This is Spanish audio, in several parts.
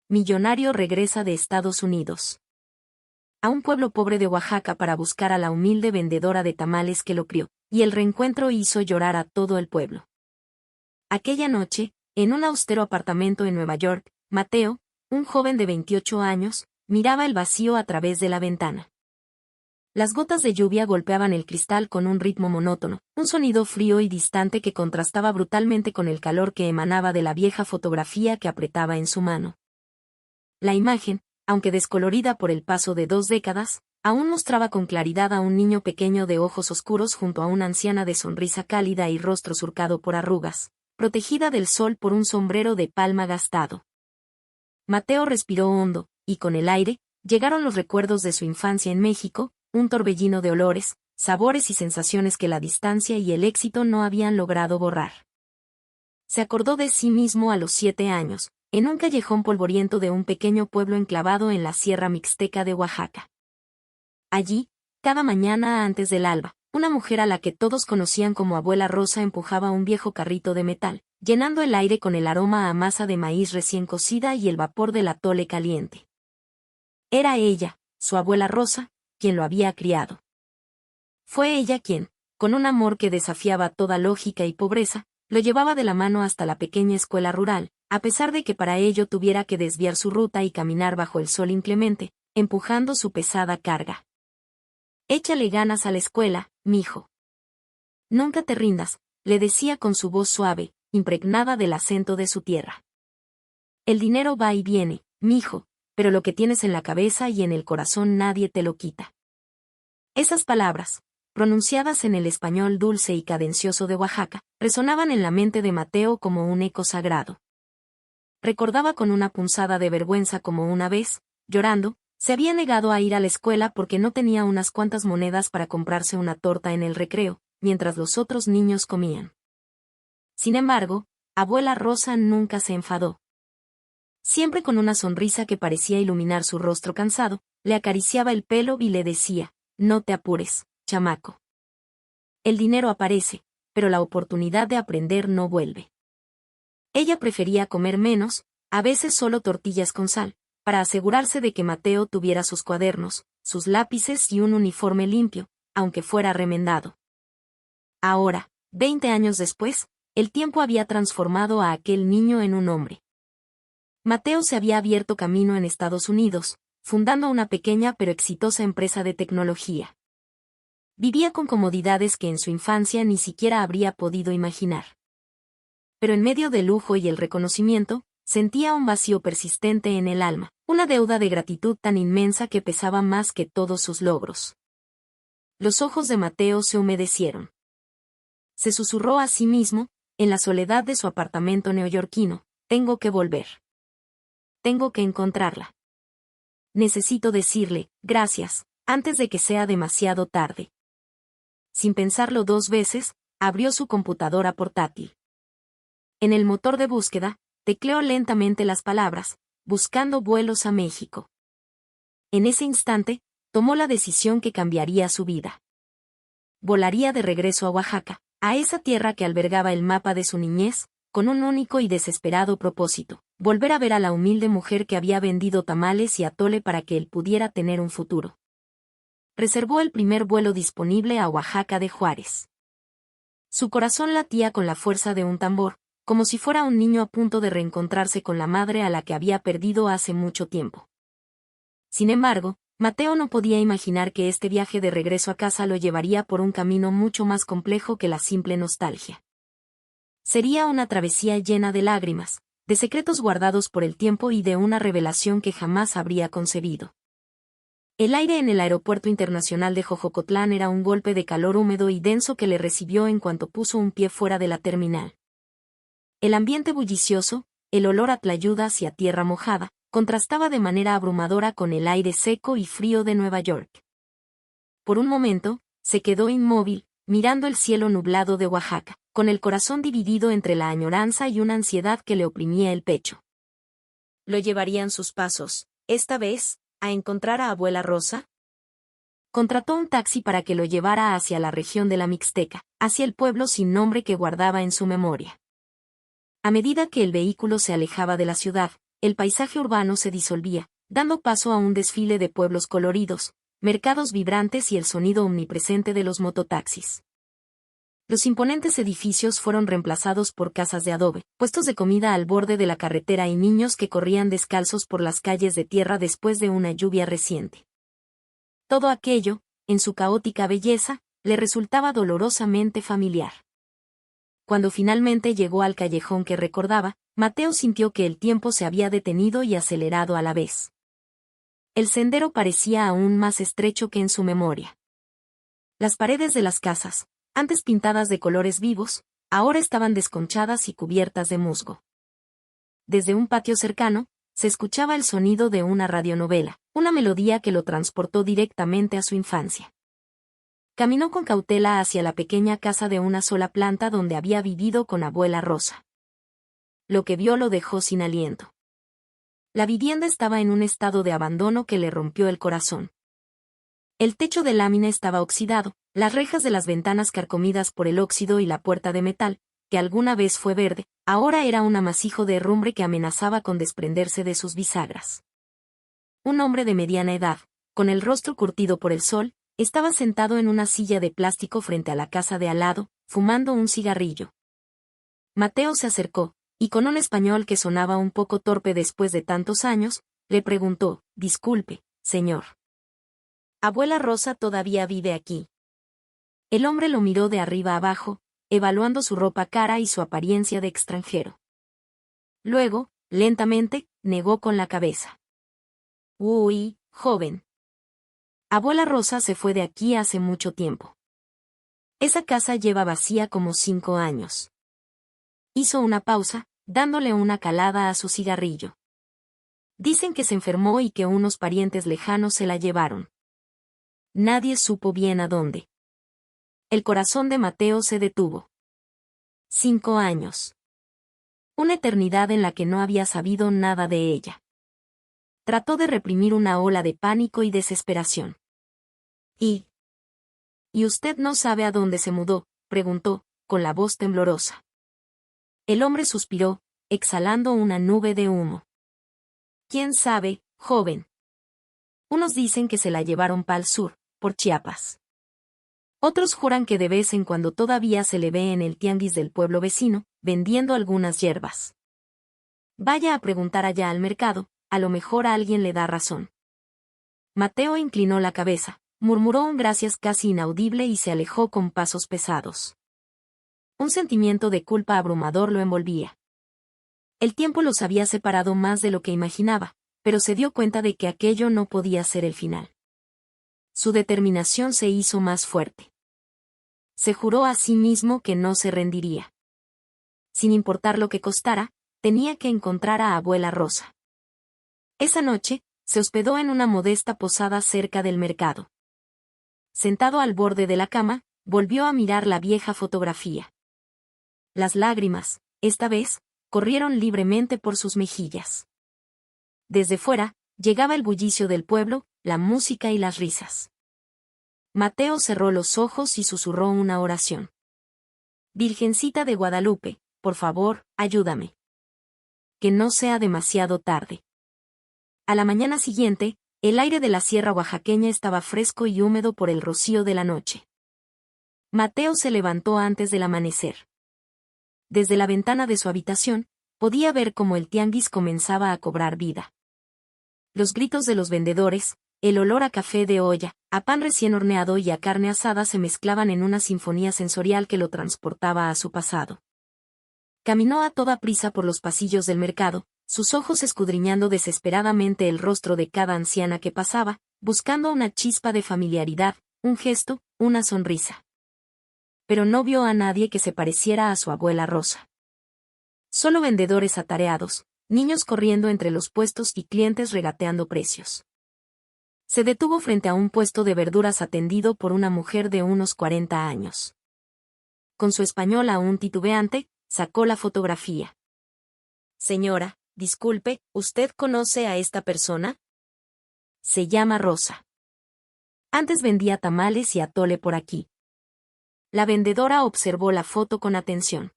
millonario regresa de Estados Unidos a un pueblo pobre de Oaxaca para buscar a la humilde vendedora de tamales que lo crió, y el reencuentro hizo llorar a todo el pueblo. Aquella noche, en un austero apartamento en Nueva York, Mateo, un joven de 28 años, miraba el vacío a través de la ventana. Las gotas de lluvia golpeaban el cristal con un ritmo monótono, un sonido frío y distante que contrastaba brutalmente con el calor que emanaba de la vieja fotografía que apretaba en su mano. La imagen, aunque descolorida por el paso de 2 décadas, aún mostraba con claridad a un niño pequeño de ojos oscuros junto a una anciana de sonrisa cálida y rostro surcado por arrugas, protegida del sol por un sombrero de palma gastado. Mateo respiró hondo, y con el aire, llegaron los recuerdos de su infancia en México, un torbellino de olores, sabores y sensaciones que la distancia y el éxito no habían logrado borrar. Se acordó de sí mismo a los 7 años, en un callejón polvoriento de un pequeño pueblo enclavado en la Sierra Mixteca de Oaxaca. Allí, cada mañana antes del alba, una mujer a la que todos conocían como Abuela Rosa empujaba un viejo carrito de metal, llenando el aire con el aroma a masa de maíz recién cocida y el vapor del atole caliente. Era ella, su Abuela Rosa, quien lo había criado. Fue ella quien, con un amor que desafiaba toda lógica y pobreza, lo llevaba de la mano hasta la pequeña escuela rural, a pesar de que para ello tuviera que desviar su ruta y caminar bajo el sol inclemente, empujando su pesada carga. «Échale ganas a la escuela, mijo. Nunca te rindas», le decía con su voz suave, impregnada del acento de su tierra. «El dinero va y viene, mijo, pero lo que tienes en la cabeza y en el corazón nadie te lo quita». Esas palabras, pronunciadas en el español dulce y cadencioso de Oaxaca, resonaban en la mente de Mateo como un eco sagrado. Recordaba con una punzada de vergüenza como una vez, llorando, se había negado a ir a la escuela porque no tenía unas cuantas monedas para comprarse una torta en el recreo, mientras los otros niños comían. Sin embargo, Abuela Rosa nunca se enfadó. Siempre con una sonrisa que parecía iluminar su rostro cansado, le acariciaba el pelo y le decía: «No te apures, chamaco. El dinero aparece, pero la oportunidad de aprender no vuelve». Ella prefería comer menos, a veces solo tortillas con sal, para asegurarse de que Mateo tuviera sus cuadernos, sus lápices y un uniforme limpio, aunque fuera remendado. Ahora, 20 años después, el tiempo había transformado a aquel niño en un hombre. Mateo se había abierto camino en Estados Unidos, fundando una pequeña pero exitosa empresa de tecnología. Vivía con comodidades que en su infancia ni siquiera habría podido imaginar. Pero en medio del lujo y el reconocimiento, sentía un vacío persistente en el alma, una deuda de gratitud tan inmensa que pesaba más que todos sus logros. Los ojos de Mateo se humedecieron. Se susurró a sí mismo, en la soledad de su apartamento neoyorquino: «Tengo que volver. Tengo que encontrarla. Necesito decirle, gracias, antes de que sea demasiado tarde». Sin pensarlo 2 veces, abrió su computadora portátil. En el motor de búsqueda, tecleó lentamente las palabras: «buscando vuelos a México». En ese instante, tomó la decisión que cambiaría su vida. Volaría de regreso a Oaxaca, a esa tierra que albergaba el mapa de su niñez, con un único y desesperado propósito: volver a ver a la humilde mujer que había vendido tamales y atole para que él pudiera tener un futuro. Reservó el primer vuelo disponible a Oaxaca de Juárez. Su corazón latía con la fuerza de un tambor, como si fuera un niño a punto de reencontrarse con la madre a la que había perdido hace mucho tiempo. Sin embargo, Mateo no podía imaginar que este viaje de regreso a casa lo llevaría por un camino mucho más complejo que la simple nostalgia. Sería una travesía llena de lágrimas, de secretos guardados por el tiempo y de una revelación que jamás habría concebido. El aire en el aeropuerto internacional de Jojocotlán era un golpe de calor húmedo y denso que le recibió en cuanto puso un pie fuera de la terminal. El ambiente bullicioso, el olor a tlayudas y a tierra mojada, contrastaba de manera abrumadora con el aire seco y frío de Nueva York. Por un momento, se quedó inmóvil, mirando el cielo nublado de Oaxaca, con el corazón dividido entre la añoranza y una ansiedad que le oprimía el pecho. ¿Lo llevarían sus pasos, esta vez, a encontrar a Abuela Rosa? Contrató un taxi para que lo llevara hacia la región de la Mixteca, hacia el pueblo sin nombre que guardaba en su memoria. A medida que el vehículo se alejaba de la ciudad, el paisaje urbano se disolvía, dando paso a un desfile de pueblos coloridos, mercados vibrantes y el sonido omnipresente de los mototaxis. Los imponentes edificios fueron reemplazados por casas de adobe, puestos de comida al borde de la carretera y niños que corrían descalzos por las calles de tierra después de una lluvia reciente. Todo aquello, en su caótica belleza, le resultaba dolorosamente familiar. Cuando finalmente llegó al callejón que recordaba, Mateo sintió que el tiempo se había detenido y acelerado a la vez. El sendero parecía aún más estrecho que en su memoria. Las paredes de las casas, antes pintadas de colores vivos, ahora estaban desconchadas y cubiertas de musgo. Desde un patio cercano, se escuchaba el sonido de una radionovela, una melodía que lo transportó directamente a su infancia. Caminó con cautela hacia la pequeña casa de una sola planta donde había vivido con abuela Rosa. Lo que vio lo dejó sin aliento. La vivienda estaba en un estado de abandono que le rompió el corazón. El techo de lámina estaba oxidado, las rejas de las ventanas carcomidas por el óxido y la puerta de metal, que alguna vez fue verde, ahora era un amasijo de herrumbre que amenazaba con desprenderse de sus bisagras. Un hombre de mediana edad, con el rostro curtido por el sol, estaba sentado en una silla de plástico frente a la casa de al lado, fumando un cigarrillo. Mateo se acercó, y con un español que sonaba un poco torpe después de tantos años, le preguntó: «Disculpe, señor. ¿Abuela Rosa todavía vive aquí?». El hombre lo miró de arriba abajo, evaluando su ropa cara y su apariencia de extranjero. Luego, lentamente, negó con la cabeza. «Uy, joven. Abuela Rosa se fue de aquí hace mucho tiempo. Esa casa lleva vacía como 5 años». Hizo una pausa, dándole una calada a su cigarrillo. «Dicen que se enfermó y que unos parientes lejanos se la llevaron. Nadie supo bien a dónde». El corazón de Mateo se detuvo. 5 años. Una eternidad en la que no había sabido nada de ella. Trató de reprimir una ola de pánico y desesperación. ¿Y usted no sabe a dónde se mudó?», preguntó, con la voz temblorosa. El hombre suspiró, exhalando una nube de humo. «¿Quién sabe, joven? Unos dicen que se la llevaron pa'l sur, por Chiapas. Otros juran que de vez en cuando todavía se le ve en el tianguis del pueblo vecino, vendiendo algunas hierbas. Vaya a preguntar allá al mercado, a lo mejor alguien le da razón». Mateo inclinó la cabeza, murmuró un gracias casi inaudible y se alejó con pasos pesados. Un sentimiento de culpa abrumador lo envolvía. El tiempo los había separado más de lo que imaginaba, pero se dio cuenta de que aquello no podía ser el final. Su determinación se hizo más fuerte. Se juró a sí mismo que no se rendiría. Sin importar lo que costara, tenía que encontrar a abuela Rosa. Esa noche, se hospedó en una modesta posada cerca del mercado. Sentado al borde de la cama, volvió a mirar la vieja fotografía. Las lágrimas, esta vez, corrieron libremente por sus mejillas. Desde fuera, llegaba el bullicio del pueblo, la música y las risas. Mateo cerró los ojos y susurró una oración. «Virgencita de Guadalupe, por favor, ayúdame. Que no sea demasiado tarde». A la mañana siguiente, el aire de la sierra oaxaqueña estaba fresco y húmedo por el rocío de la noche. Mateo se levantó antes del amanecer. Desde la ventana de su habitación, podía ver cómo el tianguis comenzaba a cobrar vida. Los gritos de los vendedores, el olor a café de olla, a pan recién horneado y a carne asada se mezclaban en una sinfonía sensorial que lo transportaba a su pasado. Caminó a toda prisa por los pasillos del mercado, sus ojos escudriñando desesperadamente el rostro de cada anciana que pasaba, buscando una chispa de familiaridad, un gesto, una sonrisa. Pero no vio a nadie que se pareciera a su abuela Rosa. Solo vendedores atareados, niños corriendo entre los puestos y clientes regateando precios. Se detuvo frente a un puesto de verduras atendido por una mujer de unos 40 años. Con su español aún titubeante, sacó la fotografía. «Señora, disculpe, ¿usted conoce a esta persona?». «Se llama Rosa. Antes vendía tamales y atole por aquí». La vendedora observó la foto con atención.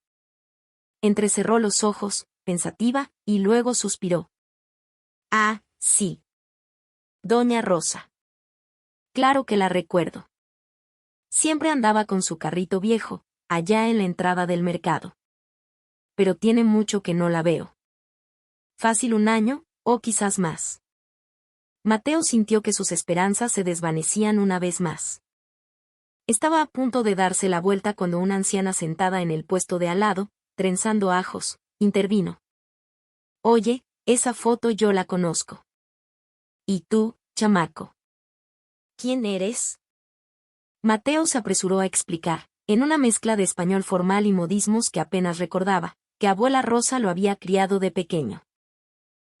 Entrecerró los ojos, pensativa, y luego suspiró. Ah, sí. Doña Rosa. Claro que la recuerdo. Siempre andaba con su carrito viejo, allá en la entrada del mercado. Pero tiene mucho que no la veo. Fácil un año, o quizás más. Mateo sintió que sus esperanzas se desvanecían una vez más. Estaba a punto de darse la vuelta cuando una anciana sentada en el puesto de al lado, trenzando ajos, intervino. Oye, esa foto yo la conozco. ¿Y tú, chamaco? ¿Quién eres? Mateo se apresuró a explicar, en una mezcla de español formal y modismos que apenas recordaba, que abuela Rosa lo había criado de pequeño.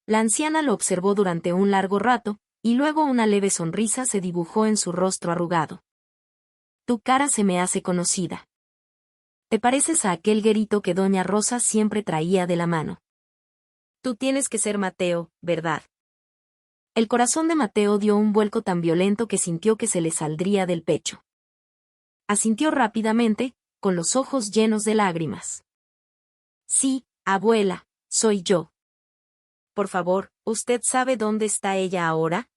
La anciana lo observó durante un largo rato, y luego una leve sonrisa se dibujó en su rostro arrugado. Tu cara se me hace conocida. Te pareces a aquel guerito que doña Rosa siempre traía de la mano. Tú tienes que ser Mateo, ¿verdad? El corazón de Mateo dio un vuelco tan violento que sintió que se le saldría del pecho. Asintió rápidamente, con los ojos llenos de lágrimas. Sí, abuela, soy yo. Por favor, ¿usted sabe dónde está ella ahora?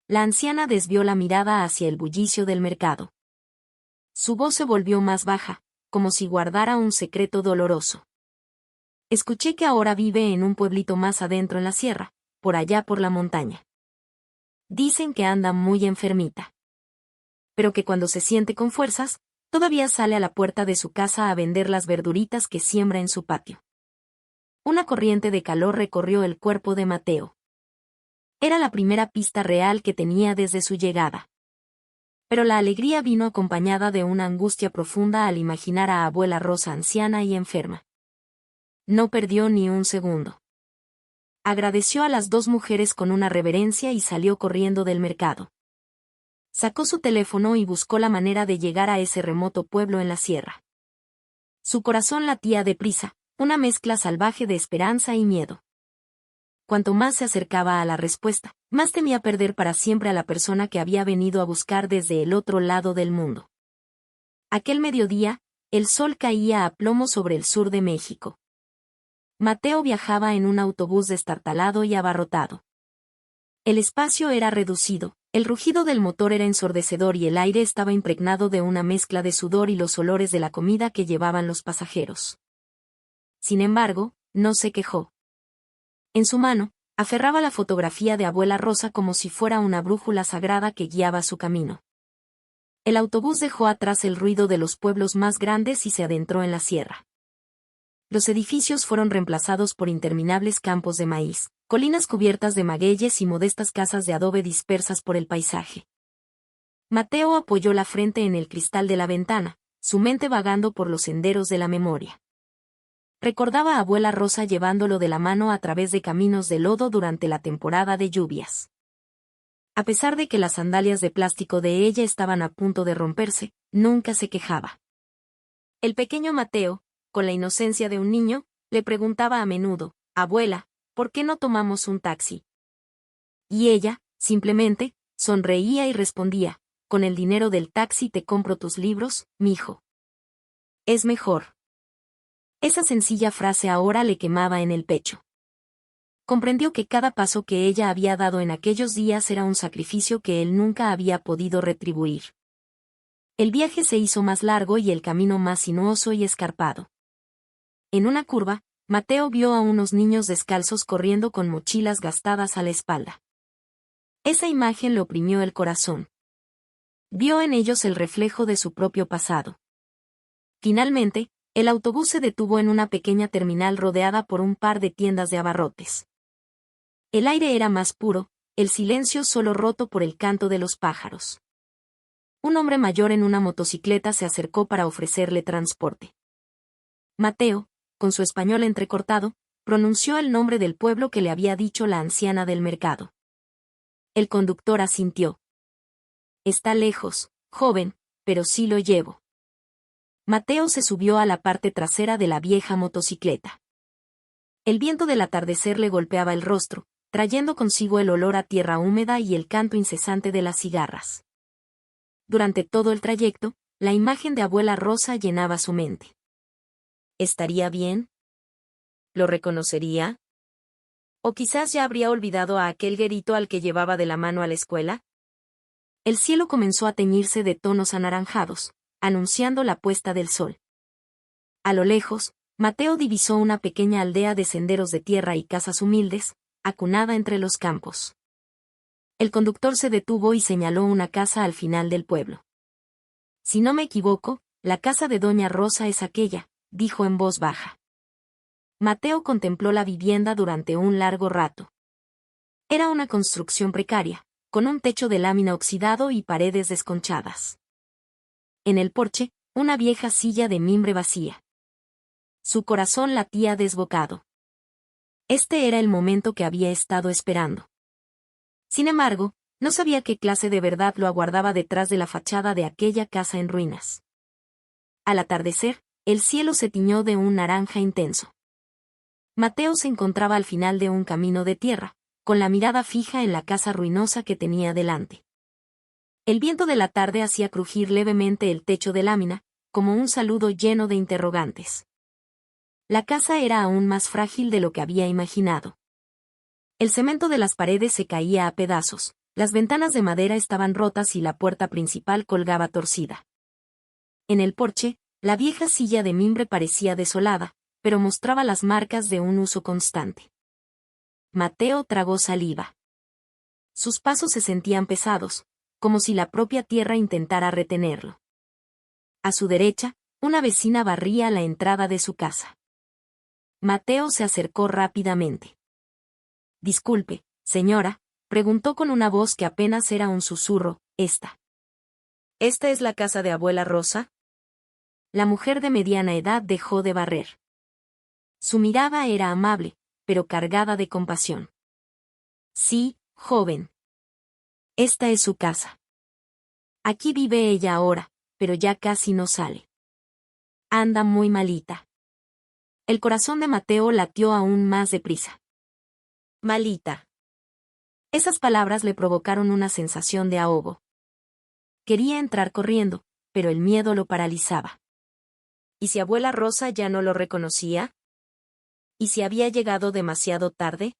La anciana desvió la mirada hacia el bullicio del mercado. Su voz se volvió más baja, como si guardara un secreto doloroso. Escuché que ahora vive en un pueblito más adentro en la sierra, por allá por la montaña. Dicen que anda muy enfermita. Pero que cuando se siente con fuerzas, todavía sale a la puerta de su casa a vender las verduritas que siembra en su patio. Una corriente de calor recorrió el cuerpo de Mateo. Era la primera pista real que tenía desde su llegada. Pero la alegría vino acompañada de una angustia profunda al imaginar a abuela Rosa anciana y enferma. No perdió ni un segundo. Agradeció a las dos mujeres con una reverencia y salió corriendo del mercado. Sacó su teléfono y buscó la manera de llegar a ese remoto pueblo en la sierra. Su corazón latía deprisa, una mezcla salvaje de esperanza y miedo. Cuanto más se acercaba a la respuesta, más temía perder para siempre a la persona que había venido a buscar desde el otro lado del mundo. Aquel mediodía, el sol caía a plomo sobre el sur de México. Mateo viajaba en un autobús destartalado y abarrotado. El espacio era reducido, el rugido del motor era ensordecedor y el aire estaba impregnado de una mezcla de sudor y los olores de la comida que llevaban los pasajeros. Sin embargo, no se quejó. En su mano, aferraba la fotografía de abuela Rosa como si fuera una brújula sagrada que guiaba su camino. El autobús dejó atrás el ruido de los pueblos más grandes y se adentró en la sierra. Los edificios fueron reemplazados por interminables campos de maíz, colinas cubiertas de magueyes y modestas casas de adobe dispersas por el paisaje. Mateo apoyó la frente en el cristal de la ventana, su mente vagando por los senderos de la memoria. Recordaba a abuela Rosa llevándolo de la mano a través de caminos de lodo durante la temporada de lluvias. A pesar de que las sandalias de plástico de ella estaban a punto de romperse, nunca se quejaba. El pequeño Mateo, con la inocencia de un niño, le preguntaba a menudo, «Abuela, ¿por qué no tomamos un taxi?» Y ella, simplemente, sonreía y respondía, «Con el dinero del taxi te compro tus libros, mijo. Es mejor». Esa sencilla frase ahora le quemaba en el pecho. Comprendió que cada paso que ella había dado en aquellos días era un sacrificio que él nunca había podido retribuir. El viaje se hizo más largo y el camino más sinuoso y escarpado. En una curva, Mateo vio a unos niños descalzos corriendo con mochilas gastadas a la espalda. Esa imagen le oprimió el corazón. Vio en ellos el reflejo de su propio pasado. Finalmente, el autobús se detuvo en una pequeña terminal rodeada por un par de tiendas de abarrotes. El aire era más puro, el silencio solo roto por el canto de los pájaros. Un hombre mayor en una motocicleta se acercó para ofrecerle transporte. Mateo, con su español entrecortado, pronunció el nombre del pueblo que le había dicho la anciana del mercado. El conductor asintió. Está lejos, joven, pero sí lo llevo. Mateo se subió a la parte trasera de la vieja motocicleta. El viento del atardecer le golpeaba el rostro, trayendo consigo el olor a tierra húmeda y el canto incesante de las cigarras. Durante todo el trayecto, la imagen de abuela Rosa llenaba su mente. ¿Estaría bien? ¿Lo reconocería? ¿O quizás ya habría olvidado a aquel guerito al que llevaba de la mano a la escuela? El cielo comenzó a teñirse de tonos anaranjados, anunciando la puesta del sol. A lo lejos, Mateo divisó una pequeña aldea de senderos de tierra y casas humildes, acunada entre los campos. El conductor se detuvo y señaló una casa al final del pueblo. Si no me equivoco, la casa de Doña Rosa es aquella, dijo en voz baja. Mateo contempló la vivienda durante un largo rato. Era una construcción precaria, con un techo de lámina oxidado y paredes desconchadas. En el porche, una vieja silla de mimbre vacía. Su corazón latía desbocado. Este era el momento que había estado esperando. Sin embargo, no sabía qué clase de verdad lo aguardaba detrás de la fachada de aquella casa en ruinas. Al atardecer, el cielo se tiñó de un naranja intenso. Mateo se encontraba al final de un camino de tierra, con la mirada fija en la casa ruinosa que tenía delante. El viento de la tarde hacía crujir levemente el techo de lámina, como un saludo lleno de interrogantes. La casa era aún más frágil de lo que había imaginado. El cemento de las paredes se caía a pedazos, las ventanas de madera estaban rotas y la puerta principal colgaba torcida. En el porche, la vieja silla de mimbre parecía desolada, pero mostraba las marcas de un uso constante. Mateo tragó saliva. Sus pasos se sentían pesados, como si la propia tierra intentara retenerlo. A su derecha, una vecina barría la entrada de su casa. Mateo se acercó rápidamente. «Disculpe, señora», preguntó con una voz que apenas era un susurro, «¿Esta es la casa de abuela Rosa?» La mujer de mediana edad dejó de barrer. Su mirada era amable, pero cargada de compasión. «Sí, joven. Esta es su casa. Aquí vive ella ahora, pero ya casi no sale. Anda muy malita». El corazón de Mateo latió aún más deprisa. «Malita». Esas palabras le provocaron una sensación de ahogo. Quería entrar corriendo, pero el miedo lo paralizaba. ¿Y si abuela Rosa ya no lo reconocía? ¿Y si había llegado demasiado tarde?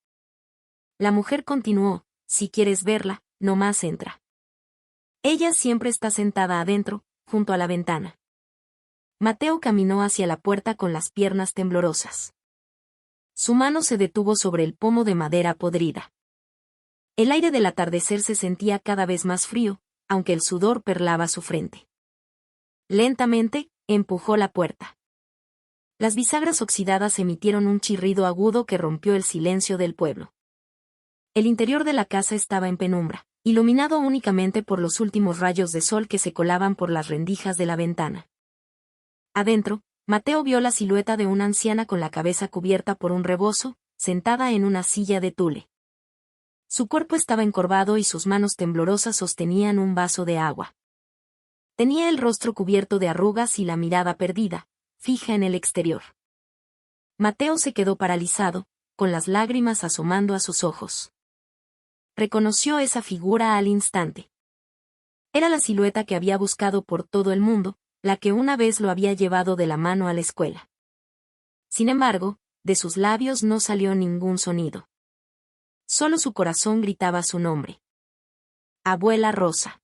La mujer continuó, «Si quieres verla, nomás entra. Ella siempre está sentada adentro, junto a la ventana». Mateo caminó hacia la puerta con las piernas temblorosas. Su mano se detuvo sobre el pomo de madera podrida. El aire del atardecer se sentía cada vez más frío, aunque el sudor perlaba su frente. Lentamente, empujó la puerta. Las bisagras oxidadas emitieron un chirrido agudo que rompió el silencio del pueblo. El interior de la casa estaba en penumbra, iluminado únicamente por los últimos rayos de sol que se colaban por las rendijas de la ventana. Adentro, Mateo vio la silueta de una anciana con la cabeza cubierta por un rebozo, sentada en una silla de tule. Su cuerpo estaba encorvado y sus manos temblorosas sostenían un vaso de agua. Tenía el rostro cubierto de arrugas y la mirada perdida, fija en el exterior. Mateo se quedó paralizado, con las lágrimas asomando a sus ojos. Reconoció esa figura al instante. Era la silueta que había buscado por todo el mundo, la que una vez lo había llevado de la mano a la escuela. Sin embargo, de sus labios no salió ningún sonido. Solo su corazón gritaba su nombre. Abuela Rosa.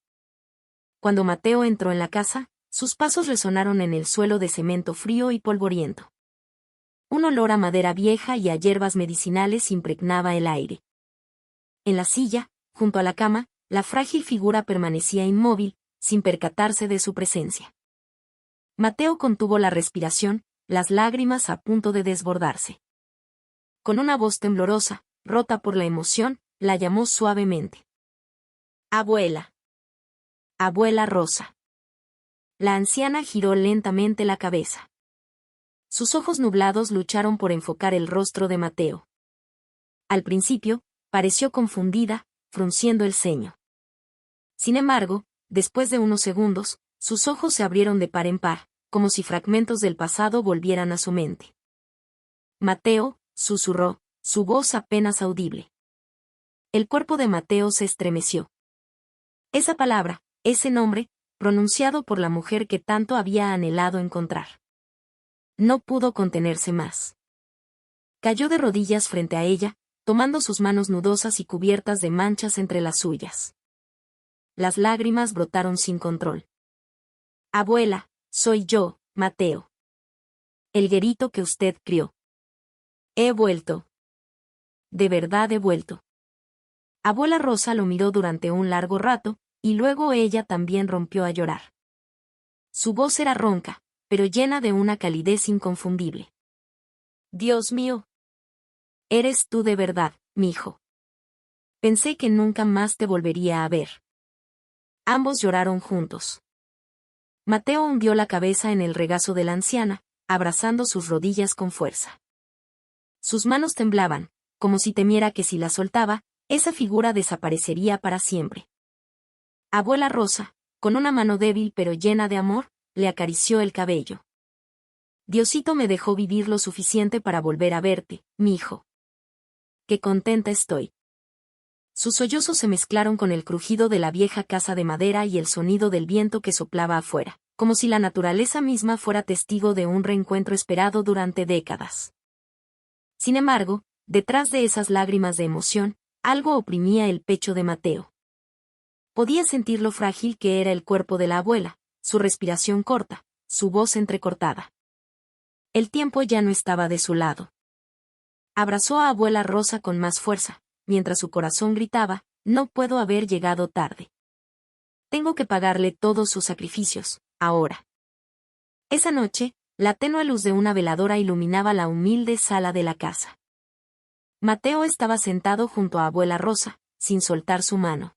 Cuando Mateo entró en la casa, sus pasos resonaron en el suelo de cemento frío y polvoriento. Un olor a madera vieja y a hierbas medicinales impregnaba el aire. En la silla, junto a la cama, la frágil figura permanecía inmóvil, sin percatarse de su presencia. Mateo contuvo la respiración, las lágrimas a punto de desbordarse. Con una voz temblorosa, rota por la emoción, la llamó suavemente. «Abuela. Abuela Rosa». La anciana giró lentamente la cabeza. Sus ojos nublados lucharon por enfocar el rostro de Mateo. Al principio, pareció confundida, frunciendo el ceño. Sin embargo, después de unos segundos, sus ojos se abrieron de par en par, como si fragmentos del pasado volvieran a su mente. «Mateo», susurró, su voz apenas audible. El cuerpo de Mateo se estremeció. Esa palabra, ese nombre, pronunciado por la mujer que tanto había anhelado encontrar. No pudo contenerse más. Cayó de rodillas frente a ella, tomando sus manos nudosas y cubiertas de manchas entre las suyas. Las lágrimas brotaron sin control. Abuela, soy yo, Mateo. El guerito que usted crió. He vuelto. De verdad he vuelto. Abuela Rosa lo miró durante un largo rato, y luego ella también rompió a llorar. Su voz era ronca, pero llena de una calidez inconfundible. Dios mío. Eres tú de verdad, mi hijo. Pensé que nunca más te volvería a ver. Ambos lloraron juntos. Mateo hundió la cabeza en el regazo de la anciana, abrazando sus rodillas con fuerza. Sus manos temblaban, como si temiera que si la soltaba, esa figura desaparecería para siempre. Abuela Rosa, con una mano débil pero llena de amor, le acarició el cabello. Diosito me dejó vivir lo suficiente para volver a verte, mi hijo. Qué contenta estoy. Sus sollozos se mezclaron con el crujido de la vieja casa de madera y el sonido del viento que soplaba afuera, como si la naturaleza misma fuera testigo de un reencuentro esperado durante décadas. Sin embargo, detrás de esas lágrimas de emoción, algo oprimía el pecho de Mateo. Podía sentir lo frágil que era el cuerpo de la abuela, su respiración corta, su voz entrecortada. El tiempo ya no estaba de su lado. Abrazó a abuela Rosa con más fuerza, mientras su corazón gritaba, no puedo haber llegado tarde. Tengo que pagarle todos sus sacrificios, ahora. Esa noche, la tenue luz de una veladora iluminaba la humilde sala de la casa. Mateo estaba sentado junto a abuela Rosa, sin soltar su mano.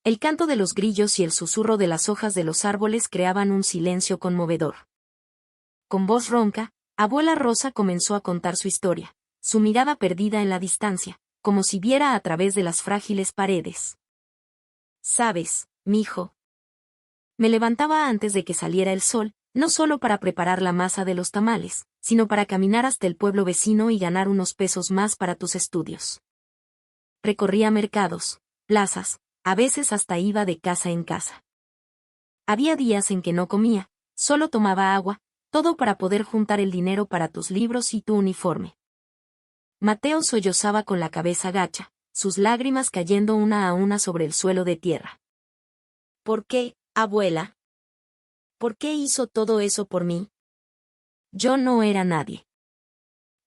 El canto de los grillos y el susurro de las hojas de los árboles creaban un silencio conmovedor. Con voz ronca, abuela Rosa comenzó a contar su historia, su mirada perdida en la distancia, como si viera a través de las frágiles paredes. Sabes, mijo. Me levantaba antes de que saliera el sol, no solo para preparar la masa de los tamales, sino para caminar hasta el pueblo vecino y ganar unos pesos más para tus estudios. Recorría mercados, plazas, a veces hasta iba de casa en casa. Había días en que no comía, solo tomaba agua, todo para poder juntar el dinero para tus libros y tu uniforme. Mateo sollozaba con la cabeza gacha, sus lágrimas cayendo una a una sobre el suelo de tierra. ¿Por qué, abuela? ¿Por qué hizo todo eso por mí? Yo no era nadie.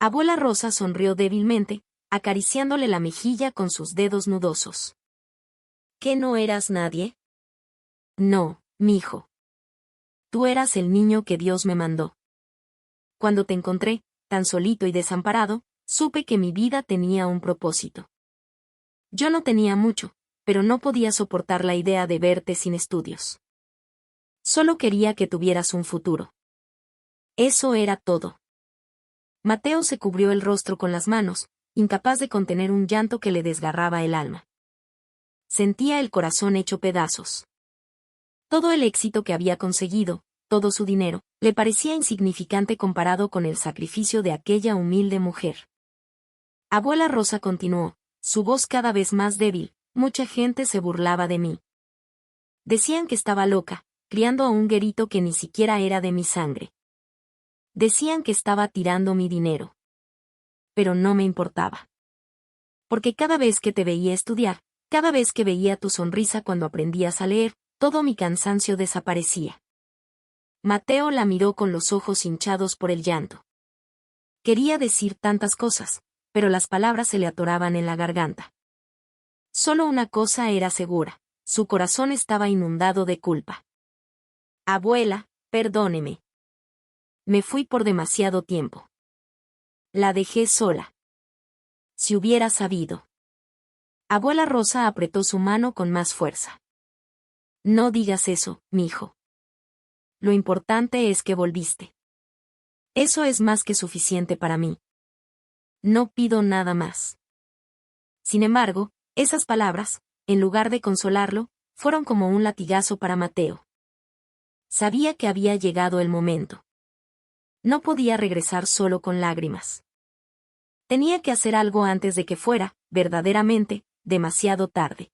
Abuela Rosa sonrió débilmente, acariciándole la mejilla con sus dedos nudosos. ¿Qué no eras nadie? No, mijo. Tú eras el niño que Dios me mandó. Cuando te encontré, tan solito y desamparado, supe que mi vida tenía un propósito. Yo no tenía mucho, pero no podía soportar la idea de verte sin estudios. Solo quería que tuvieras un futuro. Eso era todo. Mateo se cubrió el rostro con las manos, incapaz de contener un llanto que le desgarraba el alma. Sentía el corazón hecho pedazos. Todo el éxito que había conseguido, todo su dinero, le parecía insignificante comparado con el sacrificio de aquella humilde mujer. Abuela Rosa continuó, su voz cada vez más débil, mucha gente se burlaba de mí. Decían que estaba loca, criando a un guerito que ni siquiera era de mi sangre. Decían que estaba tirando mi dinero. Pero no me importaba. Porque cada vez que te veía estudiar, cada vez que veía tu sonrisa cuando aprendías a leer, todo mi cansancio desaparecía. Mateo la miró con los ojos hinchados por el llanto. Quería decir tantas cosas, pero las palabras se le atoraban en la garganta. Solo una cosa era segura, su corazón estaba inundado de culpa. Abuela, perdóneme. Me fui por demasiado tiempo. La dejé sola. Si hubiera sabido. Abuela Rosa apretó su mano con más fuerza. No digas eso, mijo. Lo importante es que volviste. Eso es más que suficiente para mí. No pido nada más. Sin embargo, esas palabras, en lugar de consolarlo, fueron como un latigazo para Mateo. Sabía que había llegado el momento. No podía regresar solo con lágrimas. Tenía que hacer algo antes de que fuera, verdaderamente, demasiado tarde.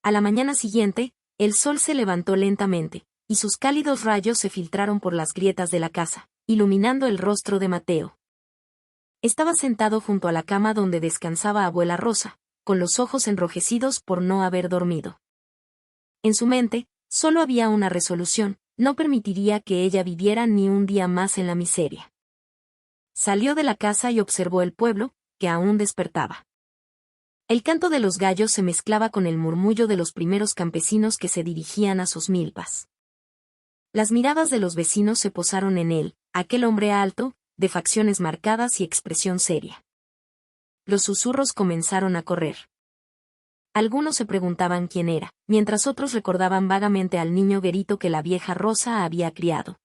A la mañana siguiente, el sol se levantó lentamente, y sus cálidos rayos se filtraron por las grietas de la casa, iluminando el rostro de Mateo. Estaba sentado junto a la cama donde descansaba abuela Rosa, con los ojos enrojecidos por no haber dormido. En su mente, solo había una resolución: no permitiría que ella viviera ni un día más en la miseria. Salió de la casa y observó el pueblo, que aún despertaba. El canto de los gallos se mezclaba con el murmullo de los primeros campesinos que se dirigían a sus milpas. Las miradas de los vecinos se posaron en él, aquel hombre alto, de facciones marcadas y expresión seria. Los susurros comenzaron a correr. Algunos se preguntaban quién era, mientras otros recordaban vagamente al niño guerito que la vieja Rosa había criado.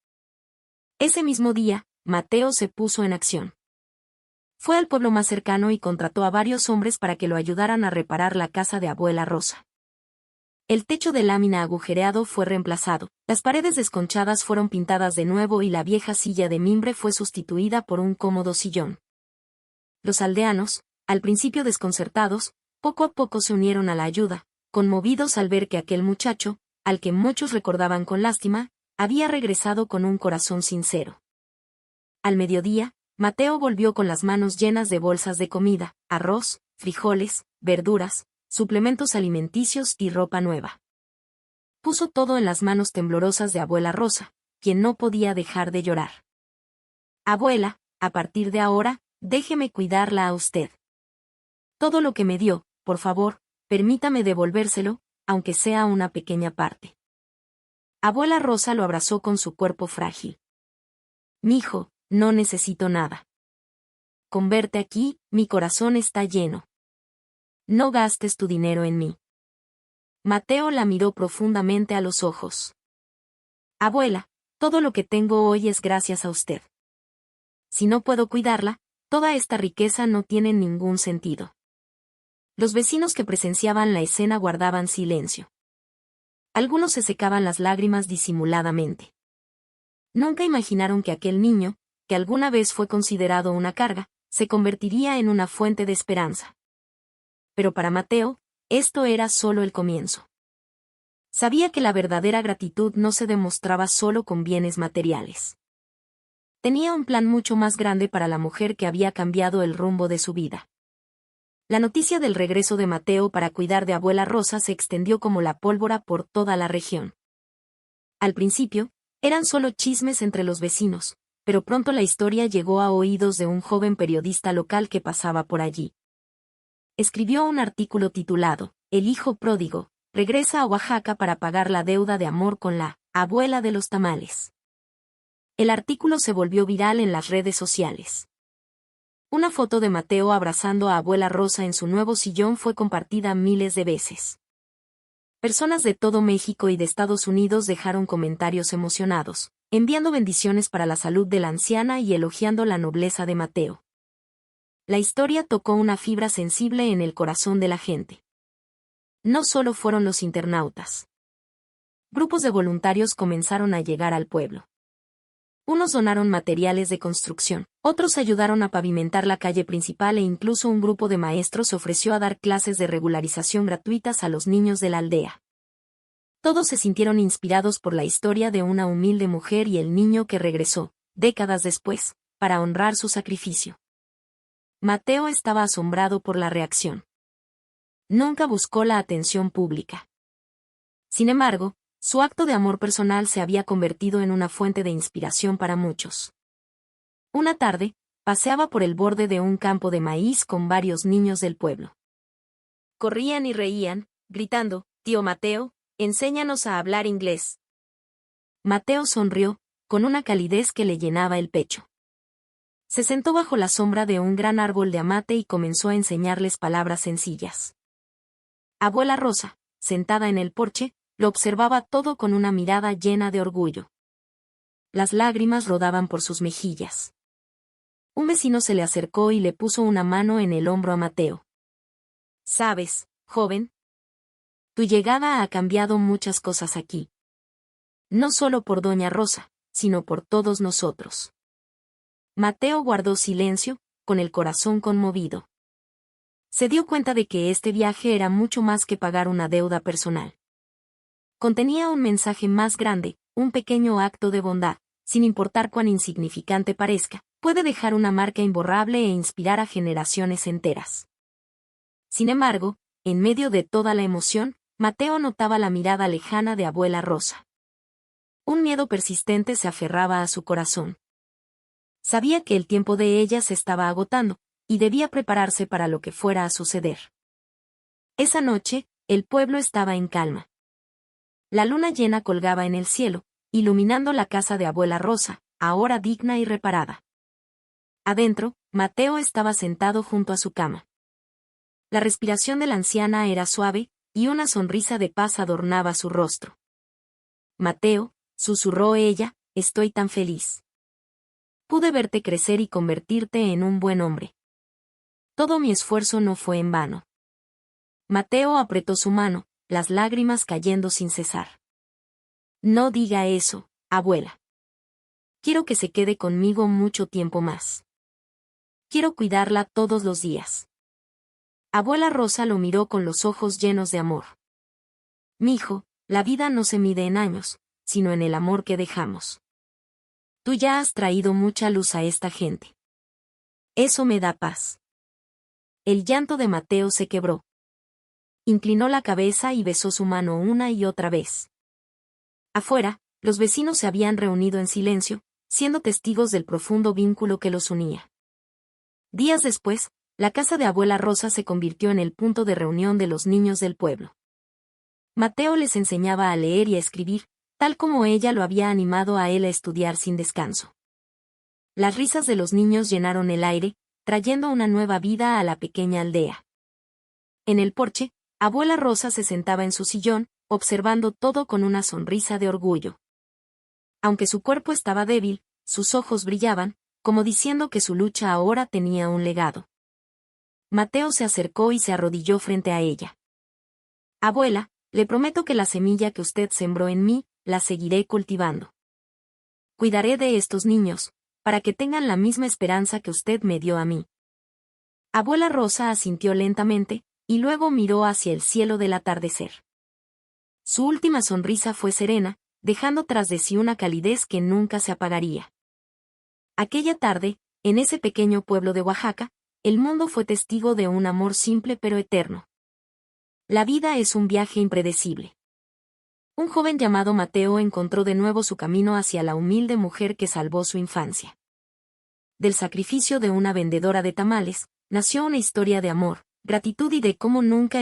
Ese mismo día, Mateo se puso en acción. Fue al pueblo más cercano y contrató a varios hombres para que lo ayudaran a reparar la casa de abuela Rosa. El techo de lámina agujereado fue reemplazado, las paredes desconchadas fueron pintadas de nuevo y la vieja silla de mimbre fue sustituida por un cómodo sillón. Los aldeanos, al principio desconcertados, poco a poco se unieron a la ayuda, conmovidos al ver que aquel muchacho, al que muchos recordaban con lástima, había regresado con un corazón sincero. Al mediodía, Mateo volvió con las manos llenas de bolsas de comida, arroz, frijoles, verduras, suplementos alimenticios y ropa nueva. Puso todo en las manos temblorosas de abuela Rosa, quien no podía dejar de llorar. Abuela, a partir de ahora, déjeme cuidarla a usted. Todo lo que me dio, por favor, permítame devolvérselo, aunque sea una pequeña parte. Abuela Rosa lo abrazó con su cuerpo frágil. Mijo, no necesito nada. Con verte aquí, mi corazón está lleno. No gastes tu dinero en mí. Mateo la miró profundamente a los ojos. Abuela, todo lo que tengo hoy es gracias a usted. Si no puedo cuidarla, toda esta riqueza no tiene ningún sentido. Los vecinos que presenciaban la escena guardaban silencio. Algunos se secaban las lágrimas disimuladamente. Nunca imaginaron que aquel niño, que alguna vez fue considerado una carga, se convertiría en una fuente de esperanza. Pero para Mateo, esto era solo el comienzo. Sabía que la verdadera gratitud no se demostraba solo con bienes materiales. Tenía un plan mucho más grande para la mujer que había cambiado el rumbo de su vida. La noticia del regreso de Mateo para cuidar de abuela Rosa se extendió como la pólvora por toda la región. Al principio, eran solo chismes entre los vecinos, pero pronto la historia llegó a oídos de un joven periodista local que pasaba por allí. Escribió un artículo titulado, El hijo pródigo, regresa a Oaxaca para pagar la deuda de amor con la abuela de los tamales. El artículo se volvió viral en las redes sociales. Una foto de Mateo abrazando a abuela Rosa en su nuevo sillón fue compartida miles de veces. Personas de todo México y de Estados Unidos dejaron comentarios emocionados, enviando bendiciones para la salud de la anciana y elogiando la nobleza de Mateo. La historia tocó una fibra sensible en el corazón de la gente. No solo fueron los internautas. Grupos de voluntarios comenzaron a llegar al pueblo. Unos donaron materiales de construcción, otros ayudaron a pavimentar la calle principal e incluso un grupo de maestros se ofreció a dar clases de regularización gratuitas a los niños de la aldea. Todos se sintieron inspirados por la historia de una humilde mujer y el niño que regresó, décadas después, para honrar su sacrificio. Mateo estaba asombrado por la reacción. Nunca buscó la atención pública. Sin embargo, su acto de amor personal se había convertido en una fuente de inspiración para muchos. Una tarde, paseaba por el borde de un campo de maíz con varios niños del pueblo. Corrían y reían, gritando, «Tío Mateo, enséñanos a hablar inglés». Mateo sonrió, con una calidez que le llenaba el pecho. Se sentó bajo la sombra de un gran árbol de amate y comenzó a enseñarles palabras sencillas. Abuela Rosa, sentada en el porche, lo observaba todo con una mirada llena de orgullo. Las lágrimas rodaban por sus mejillas. Un vecino se le acercó y le puso una mano en el hombro a Mateo. «Sabes, joven, tu llegada ha cambiado muchas cosas aquí. No solo por doña Rosa, sino por todos nosotros». Mateo guardó silencio, con el corazón conmovido. Se dio cuenta de que este viaje era mucho más que pagar una deuda personal. Contenía un mensaje más grande, un pequeño acto de bondad, sin importar cuán insignificante parezca, Puede dejar una marca imborrable e inspirar a generaciones enteras. Sin embargo, en medio de toda la emoción, Mateo notaba la mirada lejana de abuela Rosa. Un miedo persistente se aferraba a su corazón. Sabía que el tiempo de ella se estaba agotando, y debía prepararse para lo que fuera a suceder. Esa noche, el pueblo estaba en calma. La luna llena colgaba en el cielo, iluminando la casa de abuela Rosa, ahora digna y reparada. Adentro, Mateo estaba sentado junto a su cama. La respiración de la anciana era suave, y una sonrisa de paz adornaba su rostro. Mateo, susurró ella, estoy tan feliz. Pude verte crecer y convertirte en un buen hombre. Todo mi esfuerzo no fue en vano. Mateo apretó su mano, las lágrimas cayendo sin cesar. No diga eso, abuela. Quiero que se quede conmigo mucho tiempo más. Quiero cuidarla todos los días. Abuela Rosa lo miró con los ojos llenos de amor. Mijo, la vida no se mide en años, sino en el amor que dejamos. Tú ya has traído mucha luz a esta gente. Eso me da paz. El llanto de Mateo se quebró. Inclinó la cabeza y besó su mano una y otra vez. Afuera, los vecinos se habían reunido en silencio, siendo testigos del profundo vínculo que los unía. Días después, la casa de abuela Rosa se convirtió en el punto de reunión de los niños del pueblo. Mateo les enseñaba a leer y a escribir, tal como ella lo había animado a él a estudiar sin descanso. Las risas de los niños llenaron el aire, trayendo una nueva vida a la pequeña aldea. En el porche, abuela Rosa se sentaba en su sillón, observando todo con una sonrisa de orgullo. Aunque su cuerpo estaba débil, sus ojos brillaban, como diciendo que su lucha ahora tenía un legado. Mateo se acercó y se arrodilló frente a ella. Abuela, le prometo que la semilla que usted sembró en mí, la seguiré cultivando. Cuidaré de estos niños, para que tengan la misma esperanza que usted me dio a mí. Abuela Rosa asintió lentamente, y luego miró hacia el cielo del atardecer. Su última sonrisa fue serena, dejando tras de sí una calidez que nunca se apagaría. Aquella tarde, en ese pequeño pueblo de Oaxaca, el mundo fue testigo de un amor simple pero eterno. La vida es un viaje impredecible. Un joven llamado Mateo encontró de nuevo su camino hacia la humilde mujer que salvó su infancia. Del sacrificio de una vendedora de tamales, nació una historia de amor, gratitud y de cómo nunca